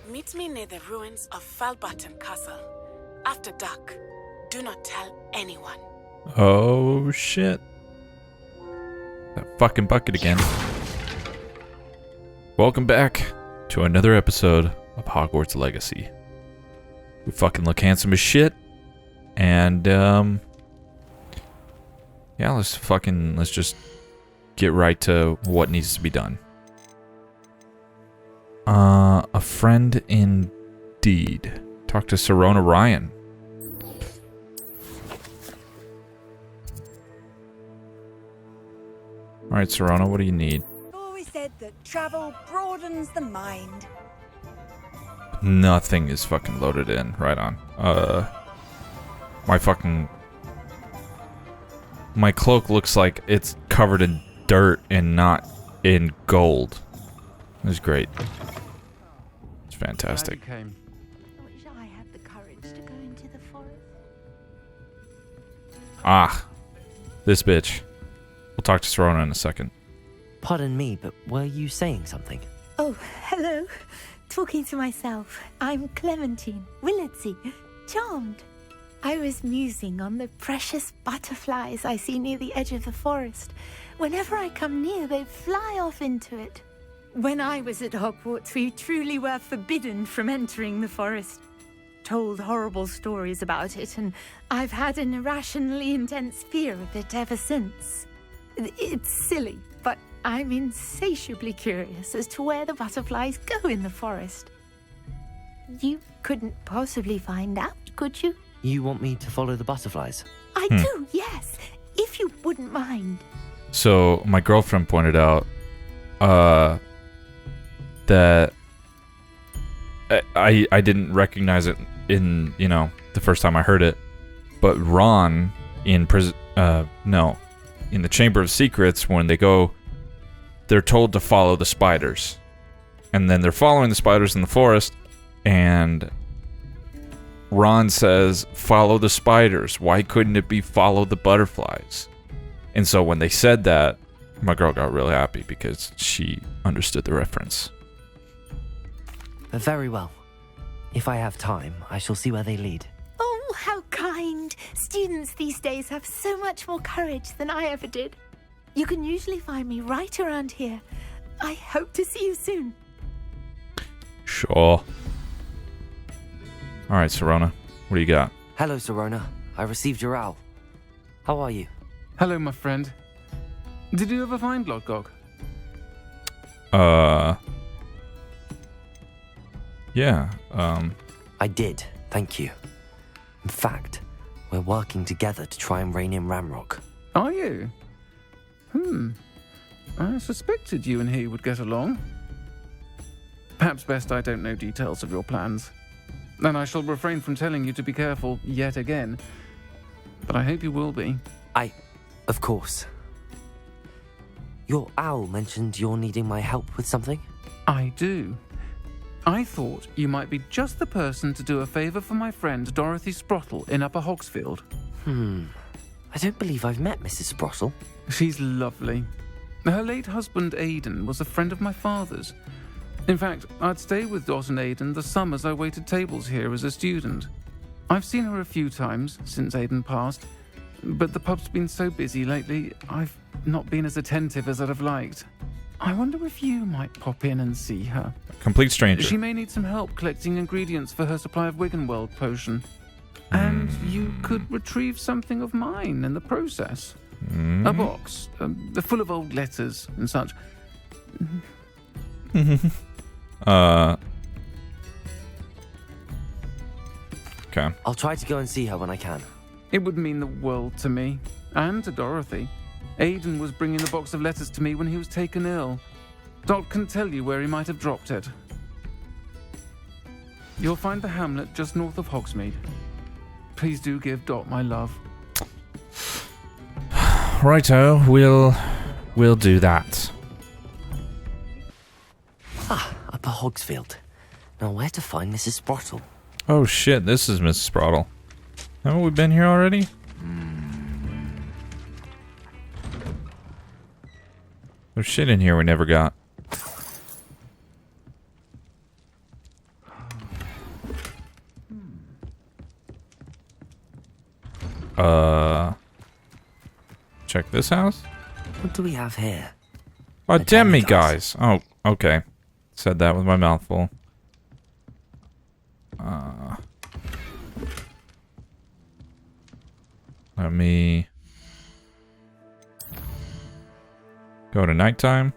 Meet me near the ruins of Falbutton Castle. After dark. Do not tell anyone. Oh, shit. That fucking bucket again. Welcome back to another episode of Hogwarts Legacy. We fucking look handsome as shit. And, yeah, let's just get right to what needs to be done. A friend indeed. Talk to Serona Ryan. Alright, Serona, what do you need? Always said that travel broadens the mind. Nothing is fucking loaded in. Right on. My cloak looks like it's covered in dirt and not in gold. It's great. It's fantastic. I wish I had the courage to go into the forest. Ah. This bitch. We'll talk to Serona in a second. Pardon me, but were you saying something? Oh, hello. Talking to myself. I'm Clementine Willardsey. Charmed. I was musing on the precious butterflies I see near the edge of the forest. Whenever I come near, they fly off into it. When I was at Hogwarts, we truly were forbidden from entering the forest. Told horrible stories about it, and I've had an irrationally intense fear of it ever since. It's silly, but I'm insatiably curious as to where the butterflies go in the forest. You couldn't possibly find out, could you? You want me to follow the butterflies? I do, yes, if you wouldn't mind. So, my girlfriend pointed out, that I didn't recognize it in, the first time I heard it, but Ron in in the Chamber of Secrets, when they go, they're told to follow the spiders. And then they're following the spiders in the forest, and Ron says, follow the spiders. Why couldn't it be follow the butterflies? And so when they said that, my girl got really happy because she understood the reference. Very well. If I have time, I shall see where they lead. Oh, how kind. Students these days have so much more courage than I ever did. You can usually find me right around here. I hope to see you soon. Sure. Alright, Serona. What do you got? Hello, Serona. I received your owl. How are you? Hello, my friend. Did you ever find Lodgog? Yeah, I did, thank you. In fact, we're working together to try and rein in Ramrock. Are you? I suspected you and he would get along. Perhaps best I don't know details of your plans. Then I shall refrain from telling you to be careful yet again. But I hope you will be. Of course. Your owl mentioned you're needing my help with something? I do. I thought you might be just the person to do a favour for my friend Dorothy Sprottle in Upper Hogsfield. I don't believe I've met Mrs. Sprottle. She's lovely. Her late husband Aidan was a friend of my father's. In fact, I'd stay with Dot and Aidan the summers I waited tables here as a student. I've seen her a few times since Aidan passed, but the pub's been so busy lately, I've not been as attentive as I'd have liked. I wonder if you might pop in and see her. complete stranger. She may need some help collecting ingredients for her supply of Wiggenweld potion. And you could retrieve something of mine in the process. A box, full of old letters and such. Okay. I'll try to go and see her when I can. It would mean the world to me, and to Dorothy. Aidan was bringing the box of letters to me when he was taken ill. Dot can tell you where he might have dropped it. You'll find the hamlet just north of Hogsmeade. Please do give Dot my love. Righto, we'll do that. Upper Hogsfield. Now where to find Mrs. Sprottle? Oh shit, this is Mrs. Sprottle. Haven't we been here already? There's shit in here we never got. Check this house. What do we have here? Oh, The demi demiguise. guys. Oh, okay. Said that with my mouth full. Let me go to nighttime.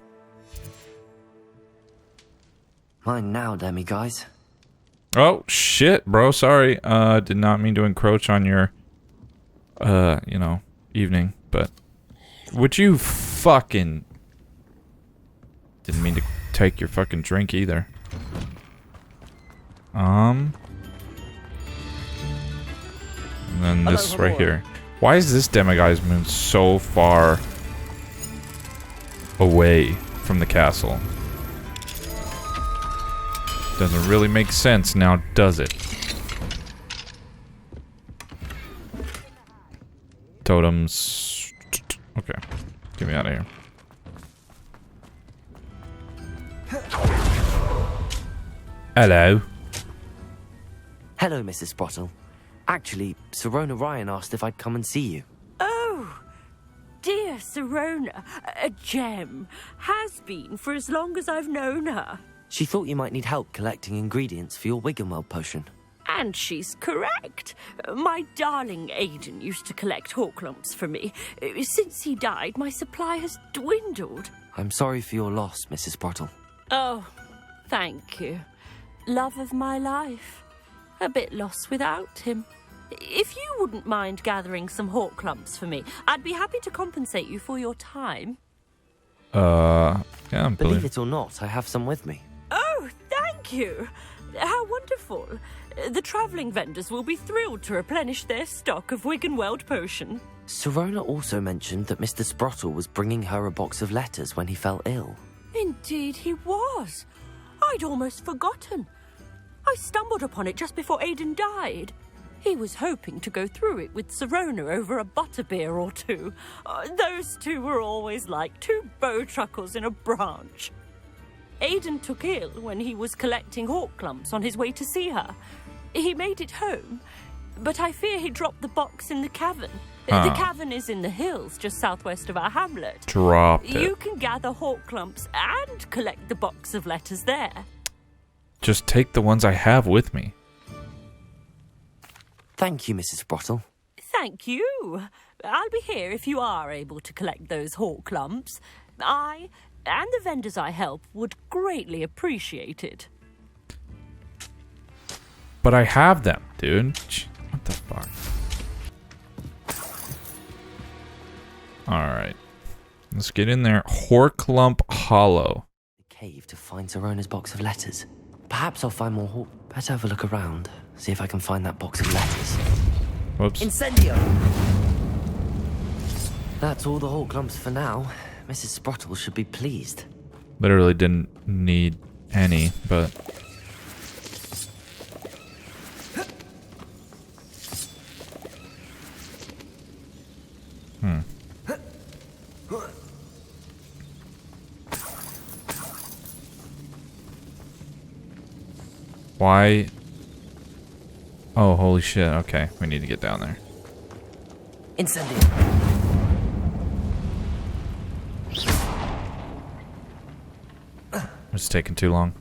Mine now, demiguise. Oh, shit, bro. Sorry. Did not mean to encroach on your, you know, evening, but would you fucking... Didn't mean to take your fucking drink either. And then this right here. Why is this demiguise moon so far away from the castle? Doesn't really make sense now, does it? Totems. Okay. Get me out of here. Hello. Hello, Mrs. Sprottle. Actually, Sirona Ryan asked if I'd come and see you. Oh, dear Sirona, a gem. Has been for as long as I've known her. She thought you might need help collecting ingredients for your Wiggenweld potion. And she's correct. My darling Aiden used to collect hawk lumps for me. Since he died, my supply has dwindled. I'm sorry for your loss, Mrs. Sprottle. Oh, thank you. Love of my life. A bit lost without him. If you wouldn't mind gathering some hawk lumps for me, I'd be happy to compensate you for your time. Yeah, Believe it or not, I have some with me. Oh, thank you. How wonderful. The travelling vendors will be thrilled to replenish their stock of Wiggenweld potion. Sirona also mentioned that Mr. Sprottle was bringing her a box of letters when he fell ill. Indeed he was. I'd almost forgotten. I stumbled upon it just before Aiden died. He was hoping to go through it with Sirona over a butterbeer or two. Those two were always like two bowtruckles in a branch. Aiden took ill when he was collecting hawk lumps on his way to see her. He made it home, but I fear he dropped the box in the cavern. The cavern is in the hills just southwest of our hamlet. Dropped it. You can gather hawk lumps and collect the box of letters there. Just take the ones I have with me. Thank you, Mrs. Sprottle. Thank you. I'll be here if you are able to collect those hawk lumps. I and the vendors I help would greatly appreciate it. But I have them, dude. What the fuck? Alright. Let's get in there. Horklump Hollow. The cave to find Sirona's box of letters. Perhaps I'll find more hawk. Better have a look around. See if I can find that box of letters. Whoops. Incendio! That's all the hawk lumps for now. Mrs. Sprottle should be pleased. Literally didn't need any, but... Why? Oh, holy shit. Okay, we need to get down there. Incendio! It's taking too long.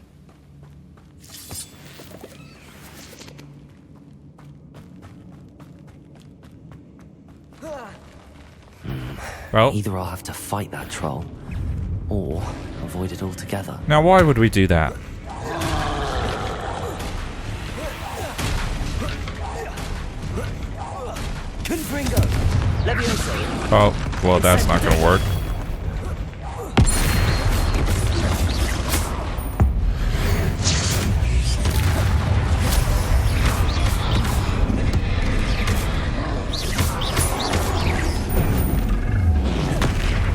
Well, Either I'll have to fight that troll, or avoid it altogether. now why would we do that? Confringo! Levioso! Oh, well, that's not gonna work.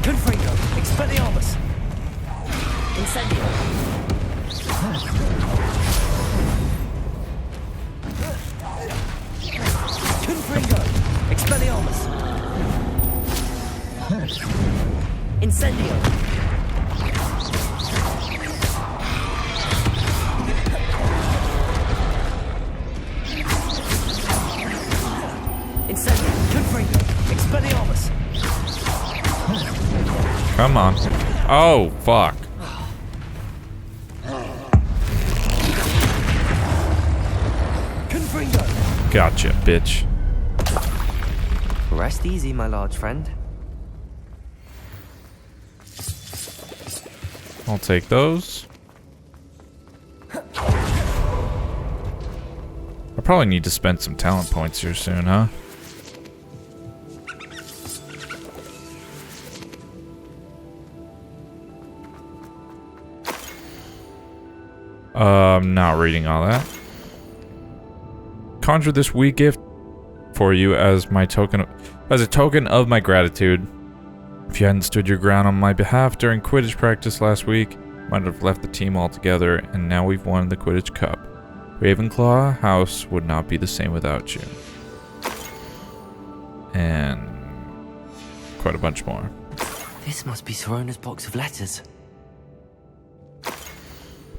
Confringo! Expelliarmus! Incendio! Confringo! Expelliarmus! Incendio! Incendio! Confringo! Come on. Oh, fuck. Gotcha, bitch. Rest easy, my large friend. I'll take those. I probably need to spend some talent points here soon, huh? I'm not reading all that. Conjure this wee gift for you as a token of my gratitude. If you hadn't stood your ground on my behalf during Quidditch practice last week, I might have left the team altogether, and now we've won the Quidditch Cup. Ravenclaw House would not be the same without you. And quite a bunch more. This must be Sorona's box of letters.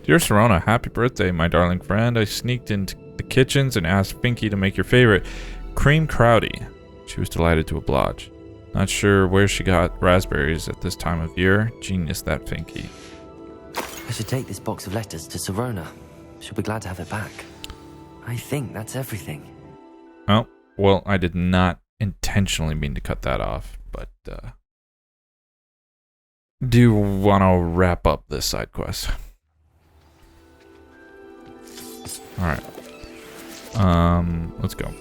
Dear Sorona, happy birthday, my darling friend. I sneaked into the kitchens and asked Finky to make your favorite, cream crowdy. She was delighted to oblige. Not sure where she got raspberries at this time of year. Genius, that Finky. I should take this box of letters to Sorona. She'll be glad to have it back. I think that's everything. Oh, well, I did not intentionally mean to cut that off, but do want to wrap up this side quest. Alright. Let's go.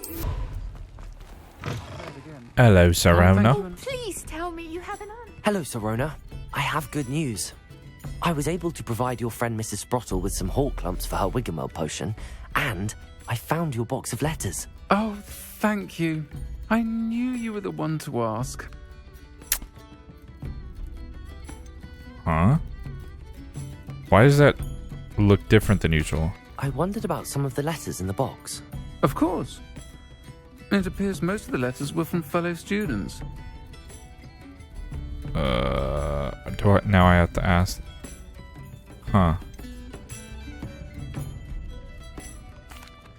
Hello, Sorona. Oh, please tell me you have an aunt. Hello, Sorona. I have good news. I was able to provide your friend Mrs. Sprottle with some hawk clumps for her Wiggenweld potion, and I found your box of letters. Oh, thank you. I knew you were the one to ask. Huh? Why does that look different than usual? I wondered about some of the letters in the box. Of course. It appears most of the letters were from fellow students. Now I have to ask. Huh.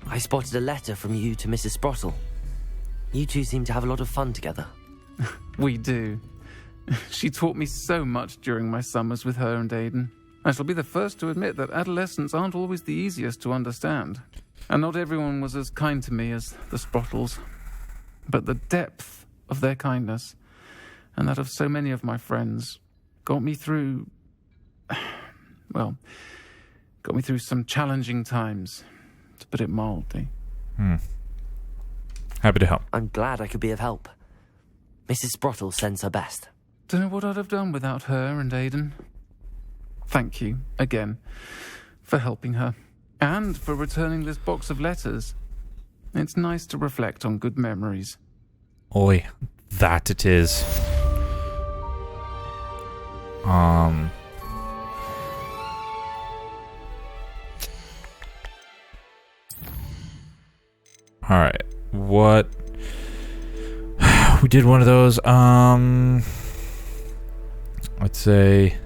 I spotted a letter from you to Mrs. Sprottle. You two seem to have a lot of fun together. We do. She taught me so much during my summers with her and Aiden. I shall be the first to admit that adolescents aren't always the easiest to understand. And not everyone was as kind to me as the Sprottles. But the depth of their kindness, and that of so many of my friends, got me through... well, got me through some challenging times, to put it mildly. Happy to help. I'm glad I could be of help. Mrs. Sprottle sends her best. Don't know what I'd have done without her and Aiden. Thank you, again, for helping her, and for returning this box of letters. It's nice to reflect on good memories. Oi, that it is. Alright, what? We did one of those, let's say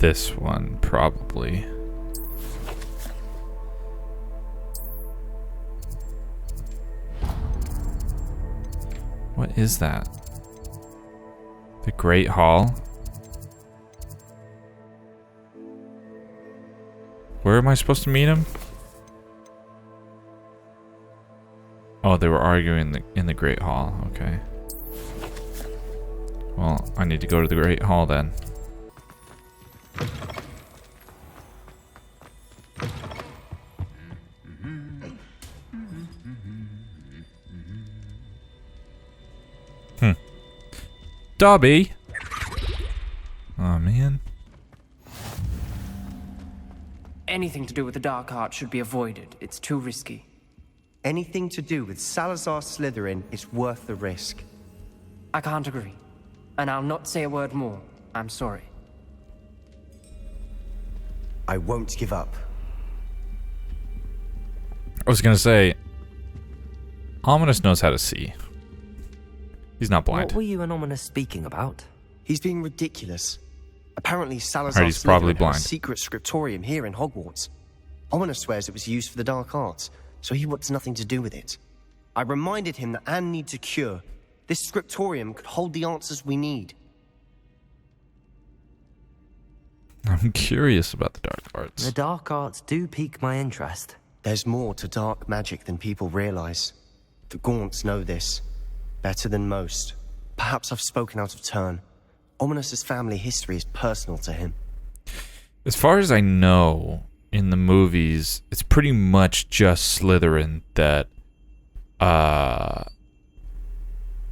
this one, probably. What is that? The Great Hall? Where am I supposed to meet him? Oh, they were arguing in the Great Hall. Okay. Well, I need to go to the Great Hall then. Dobby! Oh, man. Anything to do with the dark art should be avoided. It's too risky. Anything to do with Salazar Slytherin is worth the risk. I can't agree. And I'll not say a word more. I'm sorry. I won't give up. I was gonna say, Ominous knows how to see. He's not blind. What were you and Ominous speaking about? He's being ridiculous. Apparently Salazar He's probably Slytherin blind. has a secret scriptorium here in Hogwarts. Ominous swears it was used for the dark arts, so he wants nothing to do with it. I reminded him that Anne needs a cure. This scriptorium could hold the answers we need. I'm curious about the dark arts. The dark arts do pique my interest. There's more to dark magic than people realize. The Gaunts know this better than most. Perhaps I've spoken out of turn. Ominous's family history is personal to him. As far as I know, in the movies, it's pretty much just Slytherin that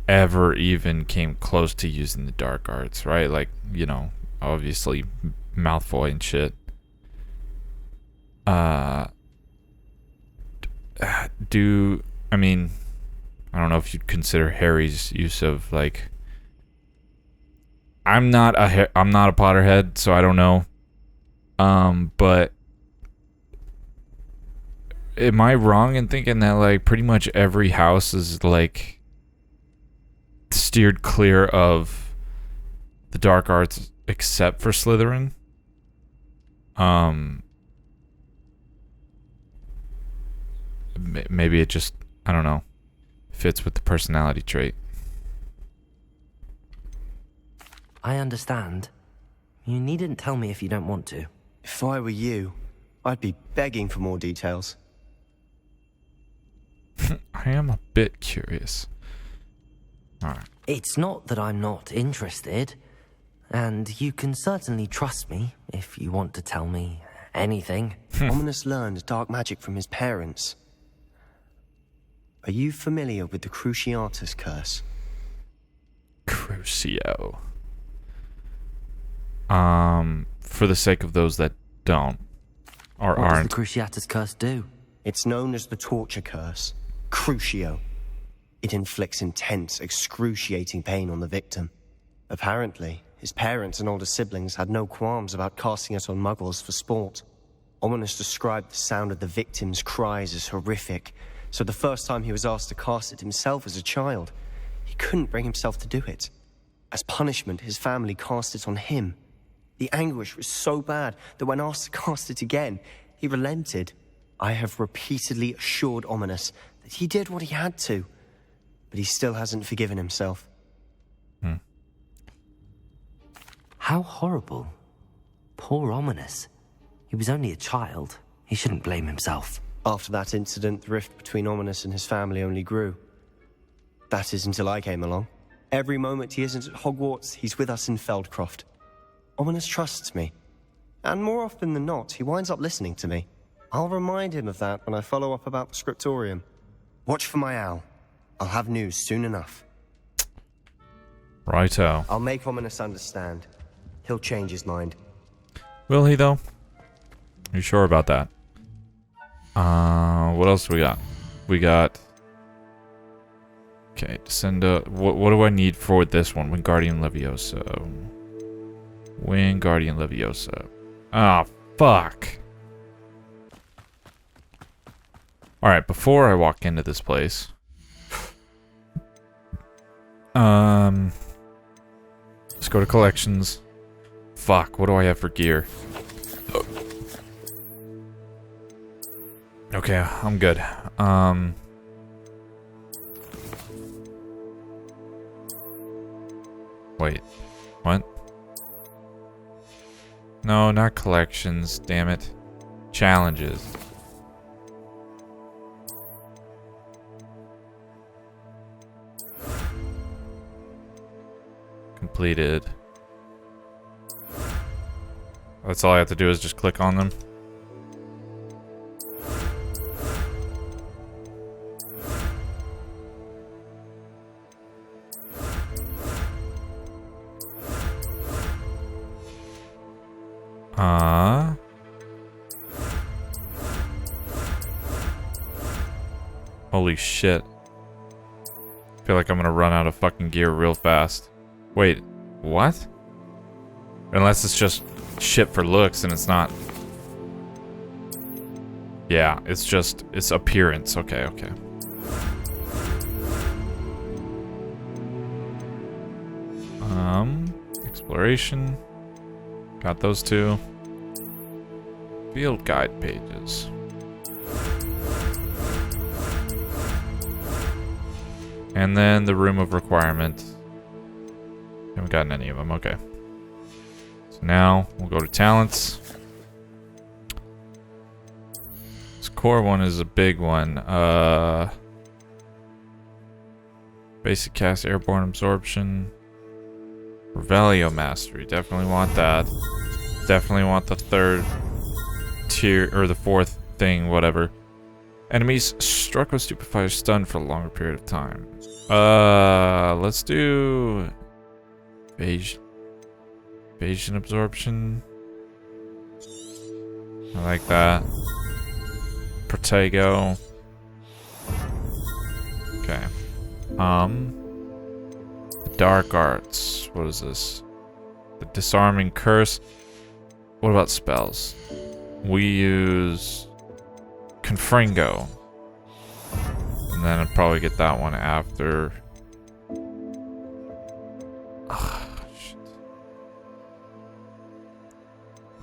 ever even came close to using the dark arts, right? Like, you know, obviously Malfoy and shit. I mean, I don't know if you'd consider Harry's use of, like, I'm not a Potterhead, so I don't know. But am I wrong in thinking that, like, pretty much every house is, like, steered clear of the dark arts except for Slytherin? Maybe it just, I don't know, fits with the personality trait. I understand. You needn't tell me if you don't want to. If I were you, I'd be begging for more details. I am a bit curious. Alright. It's not that I'm not interested, and you can certainly trust me if you want to tell me anything. Ominous learned dark magic from his parents. Are you familiar with the Cruciatus curse? Crucio. For the sake of those that don't or What aren't. does the Cruciatus curse do? It's known as the torture curse. Crucio. It inflicts intense, excruciating pain on the victim. Apparently, his parents and older siblings had no qualms about casting it on muggles for sport. Ominous described the sound of the victim's cries as horrific, so the first time he was asked to cast it himself as a child, he couldn't bring himself to do it. As punishment, his family cast it on him. The anguish was so bad that when asked to cast it again, he relented. I have repeatedly assured Ominous that he did what he had to, but he still hasn't forgiven himself. How horrible. Poor Ominous. He was only a child. He shouldn't blame himself. After that incident, the rift between Ominous and his family only grew. That is until I came along. Every moment he isn't at Hogwarts, he's with us in Feldcroft. Ominous trusts me. And more often than not, he winds up listening to me. I'll remind him of that when I follow up about the scriptorium. Watch for my owl. I'll have news soon enough. Righto. I'll make Ominous understand. He'll change his mind. Will he, though? Are you sure about that? What else do we got? We got... Okay, Descenda. What do I need for this one? Wingardium Leviosa. Wingardium Leviosa. Ah, fuck. Alright, before I walk into this place... Let's go to collections. Fuck, what do I have for gear? Okay, I'm good. Wait. What? No, not collections, damn it. Challenges. Completed. That's all I have to do is just click on them. Holy shit. I feel like I'm gonna run out of fucking gear real fast. Wait, what? Unless it's just shit for looks and it's not. Yeah, it's just, it's appearance. Okay, okay. Exploration. Got those two. Field guide pages. And then the room of requirement. Haven't gotten any of them, okay. So Now we'll go to talents. This core one is a big one. Basic cast, airborne absorption, Revelio mastery. Definitely want that. Definitely want the third tier or the fourth thing, whatever. Enemies struck with stupefied or stunned for a longer period of time. Let's do evasion absorption. I like that. Protego. Okay. Dark arts. What is this? The disarming curse. What about spells? We use Confringo. And then I'll probably get that one after. Shit.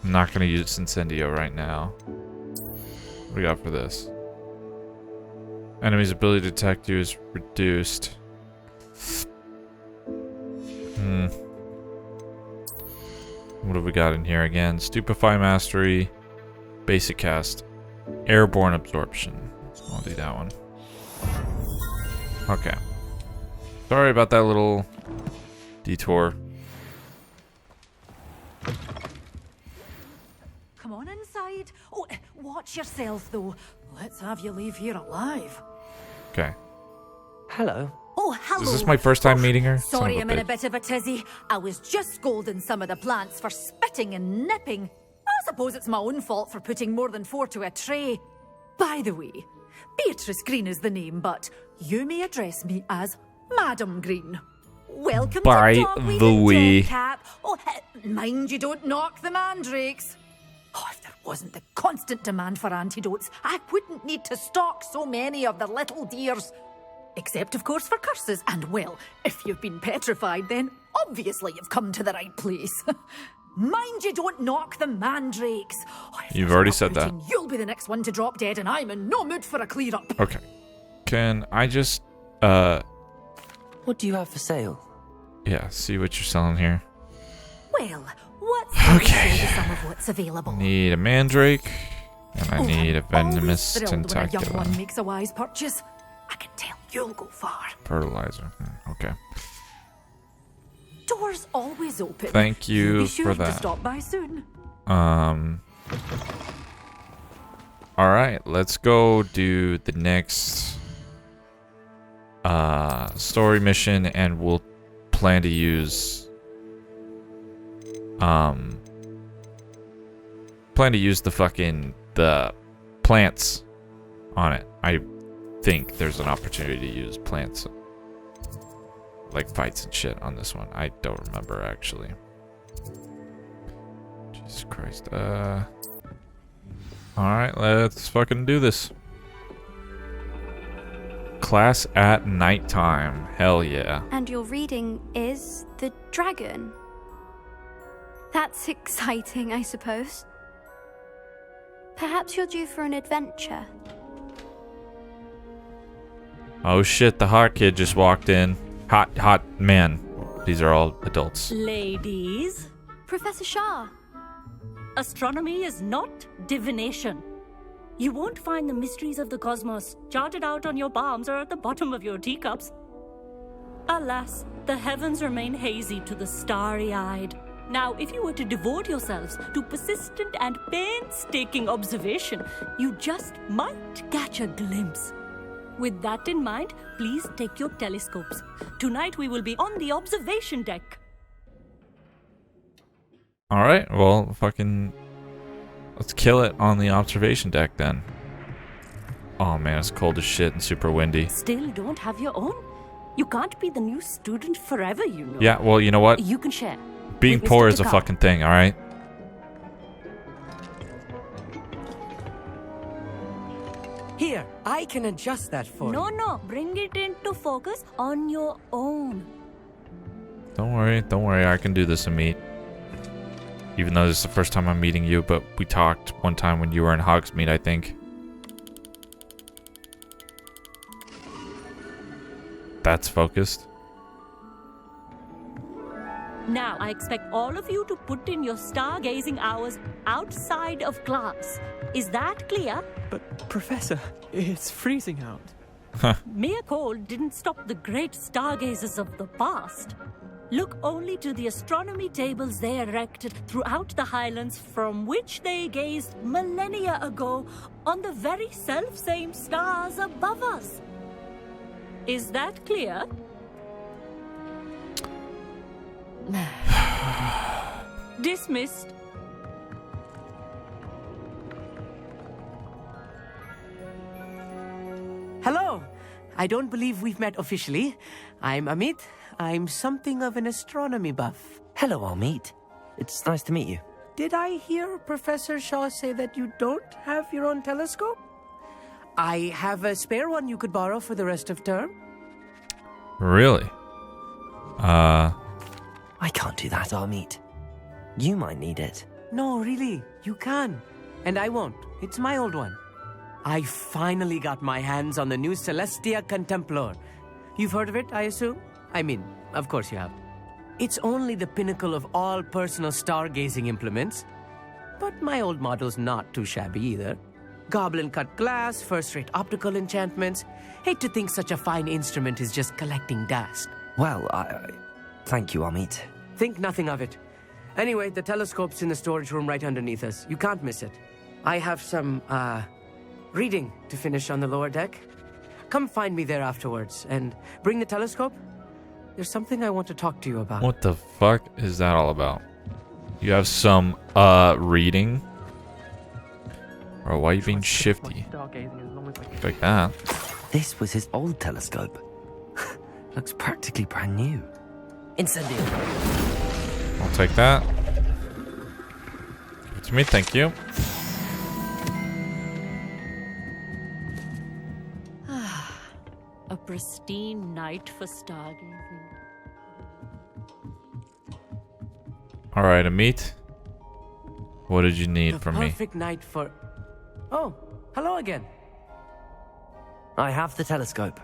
I'm not gonna use Incendio right now. What do we got for this? Enemy's ability to detect you is reduced. What have we got in here again? Stupefy mastery, basic cast, airborne absorption. I'll do that one. Okay. Sorry about that little detour. Come on inside. Oh, watch yourself though. Let's have you leave here alive. Okay. Hello. Oh, hello. Is this my first time meeting her? Sorry, I'm in a bit of a tizzy. I was just scolding some of the plants for spitting and nipping. I suppose it's my own fault for putting more than 4 to a tray. By the way, Beatrice Green is the name, but you may address me as Madam Green. Welcome By to Talk with the way. Cap. Oh, mind you don't knock the mandrakes. Oh, if there wasn't the constant demand for antidotes, I wouldn't need to stock so many of the little dears. Except, of course, for curses. And, well, if you've been petrified, then obviously you've come to the right place. Mind you don't knock the mandrakes. Oh, You've already said that. You'll be the next one to drop dead, and I'm in no mood for a clear-up. Okay. Can I just, What do you have for sale? yeah, see what you're selling here? Well, what's Okay. some of what's available? Need a mandrake, and I need a venomous Always thrilled when a young tentacula. one makes a wise purchase. I can tell you'll go far. Fertilizer. Okay. Doors always open. Thank you Be sure for to that. stop by soon. Alright, let's go do the next story mission, and we'll plan to use the plants on it. I think there's an opportunity to use plants, like fights and shit, on this one. I don't remember actually. Jesus Christ. Alright, let's fucking do this. Class at nighttime. Hell yeah. And your reading is the dragon. That's exciting, I suppose. Perhaps you're due for an adventure. Oh shit, the hot kid just walked in. Hot man. These are all adults. Ladies, Professor Shah. astronomy is not divination. You won't find the mysteries of the cosmos charted out on your palms or at the bottom of your teacups. Alas, the heavens remain hazy to the starry-eyed. Now, if you were to devote yourselves to persistent and painstaking observation, you just might catch a glimpse. With that in mind, please take your telescopes. Tonight we will be on the observation deck. Alright, well, fucking... let's kill it on the observation deck then. Oh man, it's cold as shit and super windy. Still don't have your own? You can't be the new student forever, you know. Yeah, well, you know what? You can share. Being with poor Mr. is a Picard. fucking thing, alright? Here, I can adjust that for you. No, bring it into focus on your own. Don't worry, I can do this, Amit. Even though this is the first time I'm meeting you, but we talked one time when you were in Hogsmeade, I think. That's focused. Now, I expect all of you to put in your stargazing hours outside of class. Is that clear? But, Professor, it's freezing out. Mere cold didn't stop the great stargazers of the past. Look only to the astronomy tables they erected throughout the Highlands from which they gazed millennia ago on the very self-same stars above us. Is that clear? Dismissed. Hello. I don't believe we've met officially. I'm Amit. I'm something of an astronomy buff. Hello, Amit. It's nice to meet you. Did I hear Professor Shaw say that you don't have your own telescope? I have a spare one you could borrow for the rest of term. Really? I can't do that, Amit. You might need it. No, really, you can. And I won't. It's my old one. I finally got my hands on the new Celestia Contemplar. You've heard of it, I assume? I mean, of course you have. It's only the pinnacle of all personal stargazing implements. But my old model's not too shabby either. Goblin-cut glass, first-rate optical enchantments. Hate to think such a fine instrument is just collecting dust. Well, thank you, Amit. Think nothing of it. Anyway, the telescope's in the storage room right underneath us. You can't miss it. I have some, reading to finish on the lower deck. Come find me there afterwards, and bring the telescope. There's something I want to talk to you about. What the fuck is that all about? You have some, reading? Or why are you being shifty? Like that. This was his old telescope. Looks practically brand new. Incendio. I'll take that. Give it to me, thank you. A pristine night for stargazing. Alright, Amit. What did you need from me? Perfect night for... Oh, hello again. I have the telescope.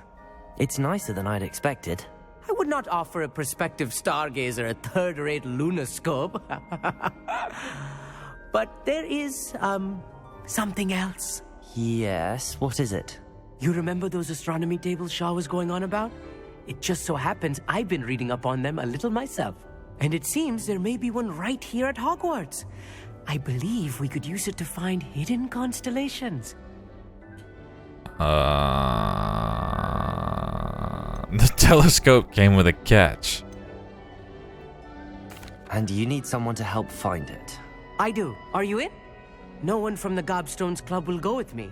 It's nicer than I'd expected. I would not offer a prospective stargazer a third-rate lunoscope. But there is, something else. Yes, what is it? You remember those astronomy tables Shaw was going on about? It just so happens I've been reading up on them a little myself. And it seems there may be one right here at Hogwarts. I believe we could use it to find hidden constellations. The telescope came with a catch. And you need someone to help find it. I do. Are you in? No one from the Gobstones Club will go with me.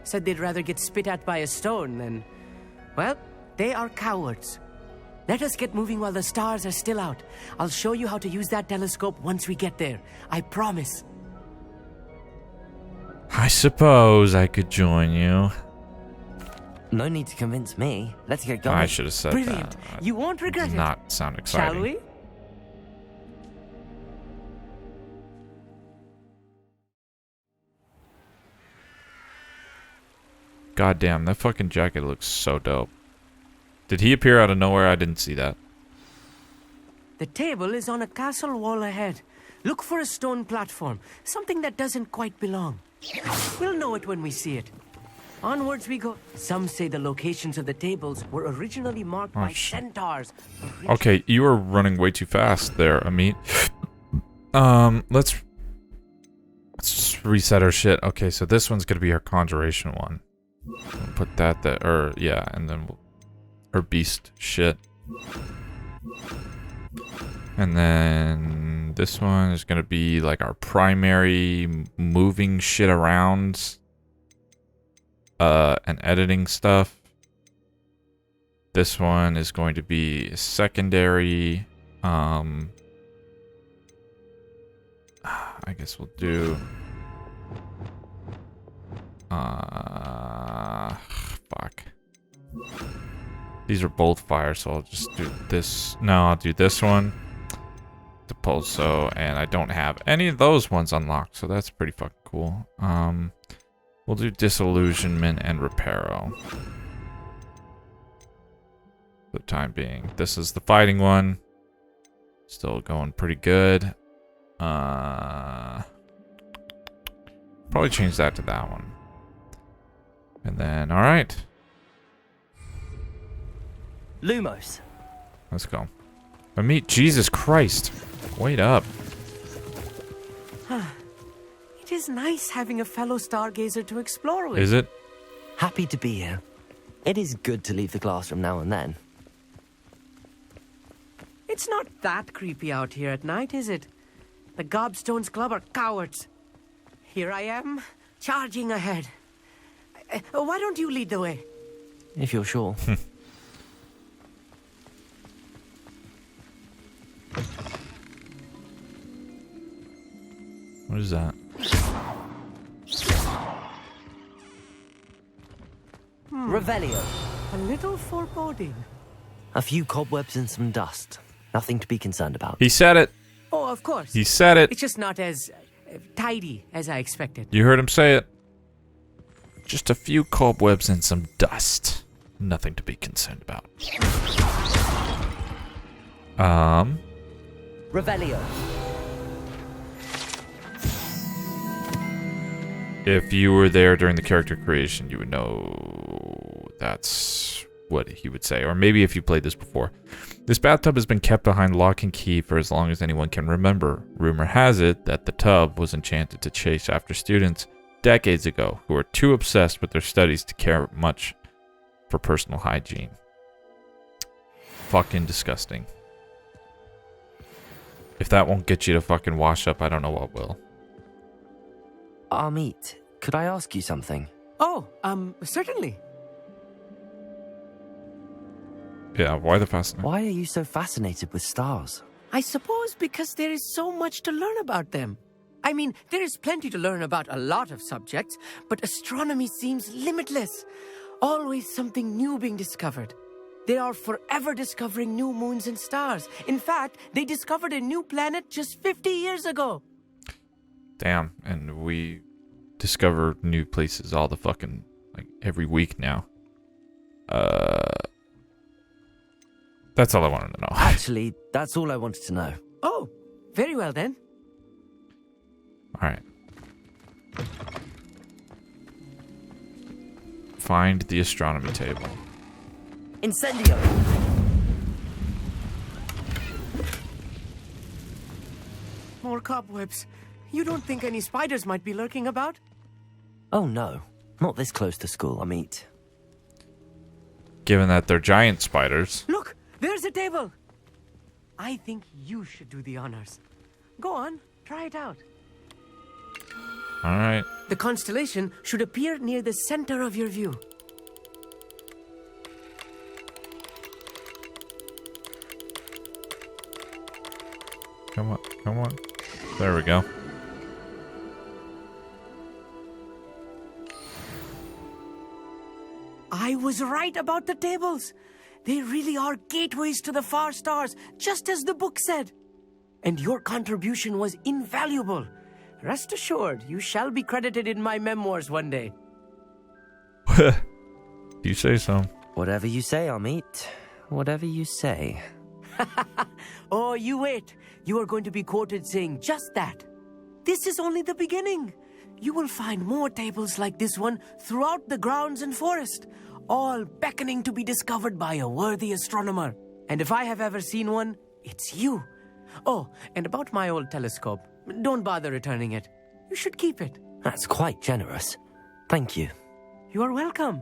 Said they'd rather get spit at by a stone than... Well, they are cowards. Let us get moving while the stars are still out. I'll show you how to use that telescope once we get there. I promise. I suppose I could join you. No need to convince me. Let's get going. I should have said Brilliant. that. You won't regret Does it. not sound exciting. Shall we? God damn, that fucking jacket looks so dope. Did he appear out of nowhere? I didn't see that. The table is on a castle wall ahead. Look for a stone platform. Something that doesn't quite belong. We'll know it when we see it. Onwards we go. Some say the locations of the tables were originally marked by centaurs. Okay, you were running way too fast there, Amit. Let's just reset our shit. Okay, so this one's gonna be our conjuration one. We'll put that there, or yeah, and then our beast shit. And then this one is gonna be like our primary moving shit around. And editing stuff. This one is going to be secondary. I guess we'll do. Fuck. These are both fire, so I'll just do this. No, I'll do this one. The Pulso, and I don't have any of those ones unlocked, so that's pretty fucking cool. We'll do Disillusionment and Reparo. For the time being. This is the fighting one. Still going pretty good. Probably change that to that one. And then, alright. Lumos. Let's go. Jesus Christ. Wait up. It is nice having a fellow stargazer to explore with. Is it? Happy to be here. It is good to leave the classroom now and then. It's not that creepy out here at night, is it? The Gobstones Club are cowards. Here I am, charging ahead. Why don't you lead the way? If you're sure. What is that? Revelio. A little foreboding. A few cobwebs and some dust. Nothing to be concerned about. He said it. Oh, of course. He said it. It's just not as tidy as I expected. You heard him say it. Just a few cobwebs and some dust. Nothing to be concerned about. Revelio. If you were there during the character creation, you would know that's what he would say. Or maybe if you played this before. This bathtub has been kept behind lock and key for as long as anyone can remember. Rumor has it that the tub was enchanted to chase after students decades ago who are too obsessed with their studies to care much for personal hygiene. Fucking disgusting. If that won't get you to fucking wash up, I don't know what will. Amit, could I ask you something? Oh, certainly. Yeah, why the fascination? Why are you so fascinated with stars? I suppose because there is so much to learn about them. I mean, there is plenty to learn about a lot of subjects, but astronomy seems limitless. Always something new being discovered. They are forever discovering new moons and stars. In fact, they discovered a new planet just 50 years ago. Damn, and we discover new places all the fucking, like, every week now. That's all I wanted to know. Actually, that's all I wanted to know. Oh, very well then. Alright. Find the astronomy table. Incendio! More cobwebs. You don't think any spiders might be lurking about? Oh no, not this close to school, Amit. Given that they're giant spiders. Look, there's a table. I think you should do the honors. Go on, try it out. Alright. The constellation should appear near the center of your view. Come on, come on. There we go. I was right about the tables. They really are gateways to the far stars, just as the book said. And your contribution was invaluable. Rest assured, you shall be credited in my memoirs one day. You say so. Whatever you say, Amit. Whatever you say. Oh, you wait. You are going to be quoted saying just that. This is only the beginning. You will find more tables like this one throughout the grounds and forest, all beckoning to be discovered by a worthy astronomer. And if I have ever seen one, it's you. Oh, and about my old telescope, don't bother returning it. You should keep it. That's quite generous. Thank you. You are welcome.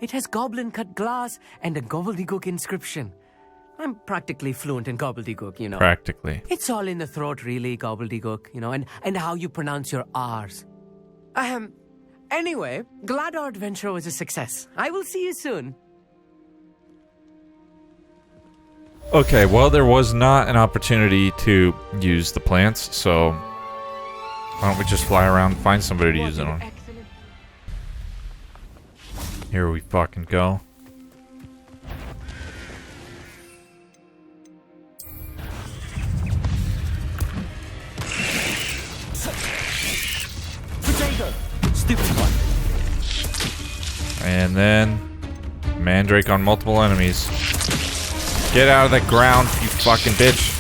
It has goblin-cut glass and a gobbledygook inscription. I'm practically fluent in gobbledygook, you know. Practically. It's all in the throat, really, gobbledygook, you know, and how you pronounce your R's. Anyway, glad our adventure was a success. I will see you soon. Okay, well, there was not an opportunity to use the plants, so why don't we just fly around and find somebody to use it on? Here we fucking go. Potato! Stupid one. And then Mandrake on multiple enemies. Get out of the ground, you fucking bitch.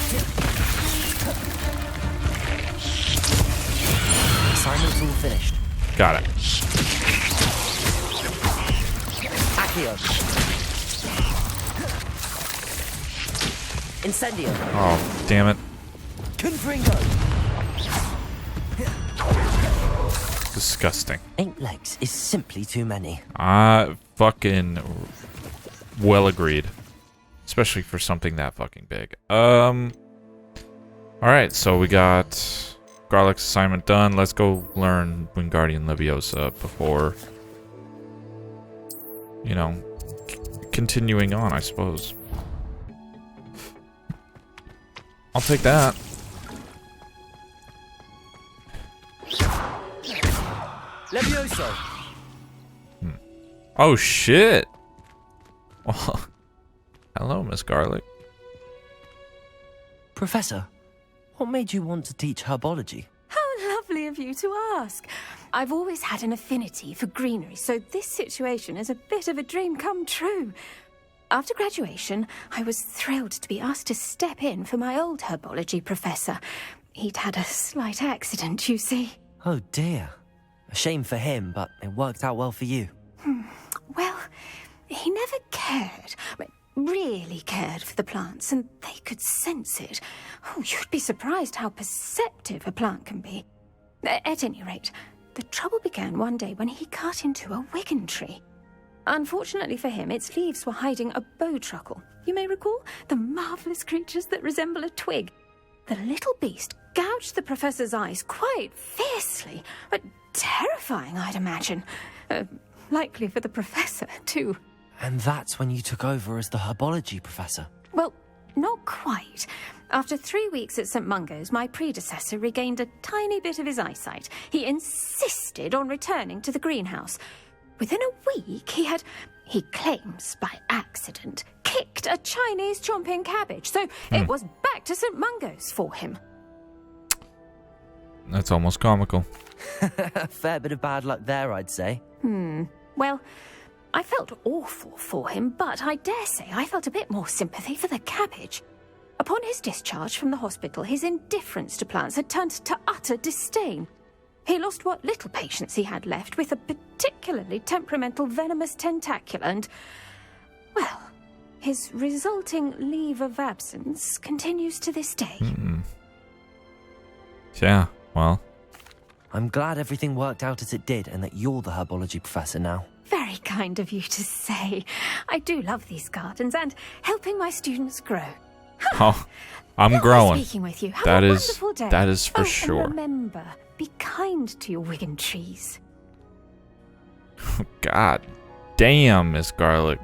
Got it. Accio. Incendio. Oh, damn it. Confringo. Disgusting. 8 legs is simply too many. Fucking well agreed. Especially for something that fucking big. Alright, so we got Garlick's assignment done. Let's go learn Wingardium Leviosa before, you know, continuing on, I suppose. I'll take that. Levioso. Oh, shit. Well, hello, Miss Garlick. Professor, what made you want to teach herbology? How lovely of you to ask. I've always had an affinity for greenery, so this situation is a bit of a dream come true. After graduation, I was thrilled to be asked to step in for my old herbology professor. He'd had a slight accident, you see. Oh dear. A shame for him, but it worked out well for you. Well, he never cared, really cared for the plants, and they could sense it. Oh, you'd be surprised how perceptive a plant can be. At any rate, the trouble began one day when he cut into a wigan tree. Unfortunately for him, its leaves were hiding a bowtruckle. You may recall the marvellous creatures that resemble a twig. The little beast gouged the professor's eyes quite fiercely, but terrifying, I'd imagine. Likely for the professor, too. And that's when you took over as the herbology professor? Well, not quite. After 3 weeks at St. Mungo's, my predecessor regained a tiny bit of his eyesight. He insisted on returning to the greenhouse. Within a week, he claims by accident, kicked a Chinese chomping cabbage. So it was back to St. Mungo's for him. That's almost comical. A fair bit of bad luck there, I'd say. Well, I felt awful for him, but I dare say I felt a bit more sympathy for the cabbage. Upon his discharge from the hospital, his indifference to plants had turned to utter disdain. He lost what little patience he had left with a particularly temperamental venomous tentacula and, well, his resulting leave of absence continues to this day. Yeah, well. I'm glad everything worked out as it did and that you're the herbology professor now. Very kind of you to say. I do love these gardens and helping my students grow. Oh, I'm growing. Speaking with you. Have That a is- wonderful day. that is for and sure. Remember, be kind to your wigan trees. God damn, Miss Garlick.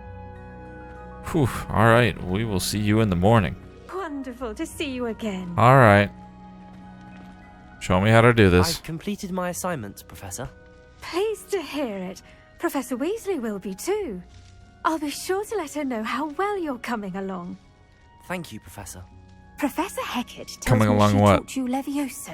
Whew, alright, we will see you in the morning. Wonderful to see you again. Alright. Show me how to do this. I've completed my assignments, Professor. Pleased to hear it. Professor Weasley will be too. I'll be sure to let her know how well you're coming along. Thank you, Professor. Professor Hecat tells Coming me along she what? taught you Levioso,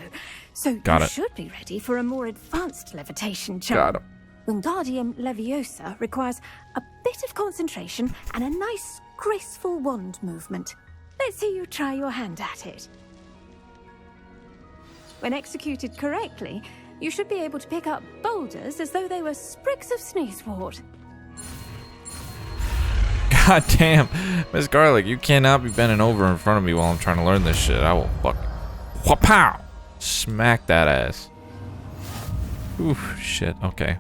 so Got you it. should be ready for a more advanced levitation charm. Got it. Wingardium Leviosa requires a bit of concentration and a nice, graceful wand movement. Let's see you try your hand at it. When executed correctly, you should be able to pick up boulders as though they were sprigs of sneezewort. God damn. Miss Garlick, you cannot be bending over in front of me while I'm trying to learn this shit. I will fuck. Wha-pow! Smack that ass. Oof, shit, okay.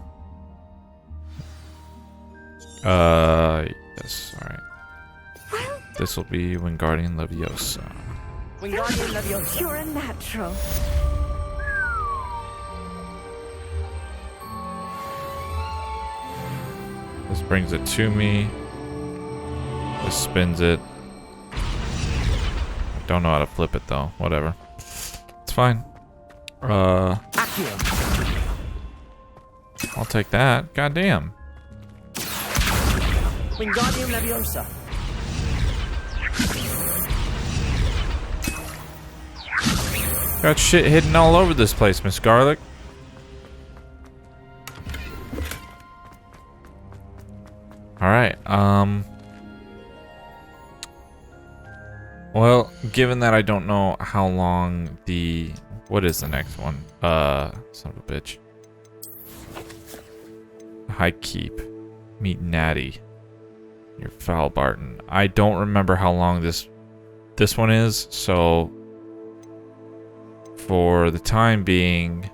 Yes, alright. This will be Wingardium Leviosa. Wingardium Leviosa. You're a natural. This brings it to me. This spins it. I don't know how to flip it though. Whatever. It's fine. Accio. I'll take that. God damn. Wingardium Leviosa. Got shit hidden all over this place, Miss Garlick. Alright, well, given that I don't know how long the... What is the next one? Son of a bitch. High Keep. Meet Natty. Your Foul Barton. I don't remember how long this one is, so for the time being,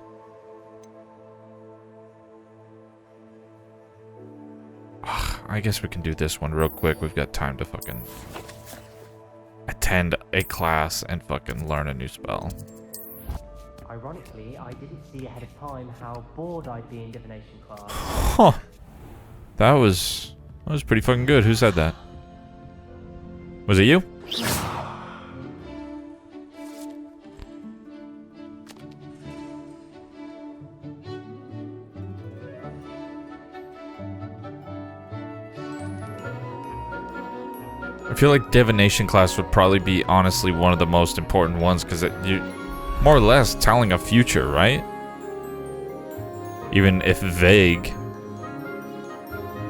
I guess we can do this one real quick. We've got time to fucking attend a class and fucking learn a new spell. Ironically, I didn't see ahead of time how bored I'd be in divination class. Huh. That was pretty fucking good. Who said that? Was it you? I feel like divination class would probably be honestly one of the most important ones because you're more or less telling a future, right? Even if vague.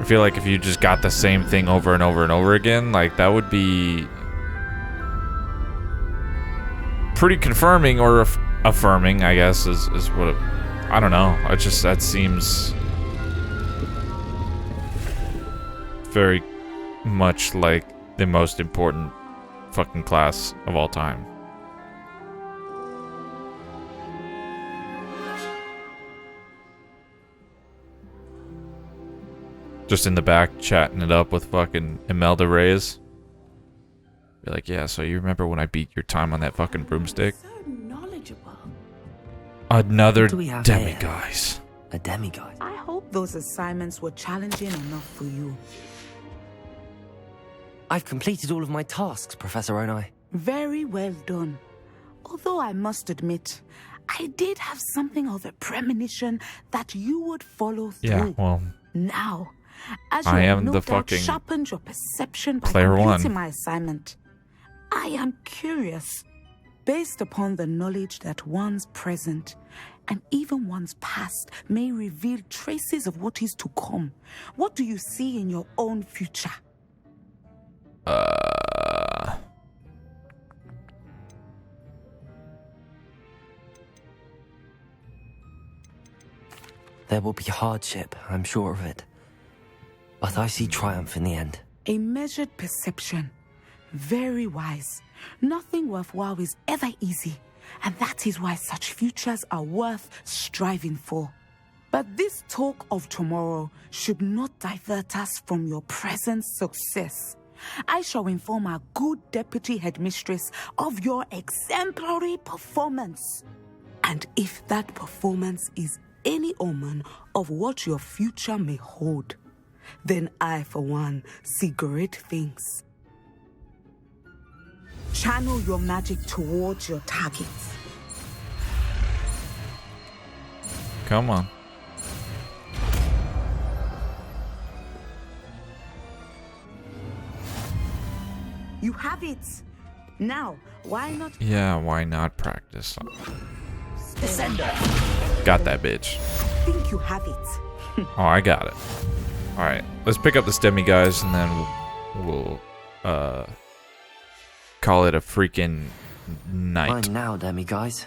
I feel like if you just got the same thing over and over and over again, like that would be pretty confirming or affirming, I guess, is what I don't know. That seems very much like the most important fucking class of all time. Just in the back, chatting it up with fucking Imelda Reyes. Be like, yeah, so you remember when I beat your time on that fucking broomstick? So knowledgeable. Another What do we have demiguise. here? A demiguise? I hope those assignments were challenging enough for you. I've completed all of my tasks, Professor Onai. Very well done. Although I must admit, I did have something of a premonition that you would follow through. Yeah, well, Now, as you I have am no the doubt fucking sharpened your perception by player completing one. my assignment, I am curious, based upon the knowledge that one's present and even one's past may reveal traces of what is to come. What do you see in your own future? There will be hardship, I'm sure of it. But I see triumph in the end. A measured perception. Very wise. Nothing worthwhile is ever easy, and that is why such futures are worth striving for. But this talk of tomorrow should not divert us from your present success. I shall inform our good deputy headmistress of your exemplary performance. And if that performance is any omen of what your future may hold, then I, for one, see great things. Channel your magic towards your targets. Come on. You have it. Now, why not? Yeah, why not practice? Descender. Got that bitch. I think you have it. Oh, I got it. Alright, let's pick up this demiguise and then we'll call it a freaking night. Fine now, demiguise.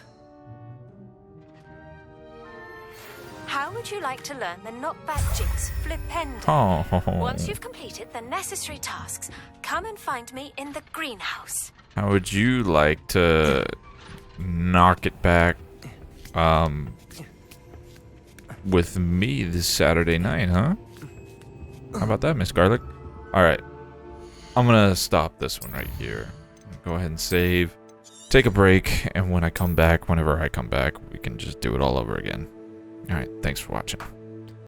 How would you like to learn the knockback jinx flipendo? Oh. Once you've completed the necessary tasks, come and find me in the greenhouse. How would you like to knock it back with me this Saturday night, huh? How about that, Miss Garlick? Alright. I'm gonna stop this one right here. Go ahead and save. Take a break, and when I come back, whenever I come back, we can just do it all over again. Alright, thanks for watching.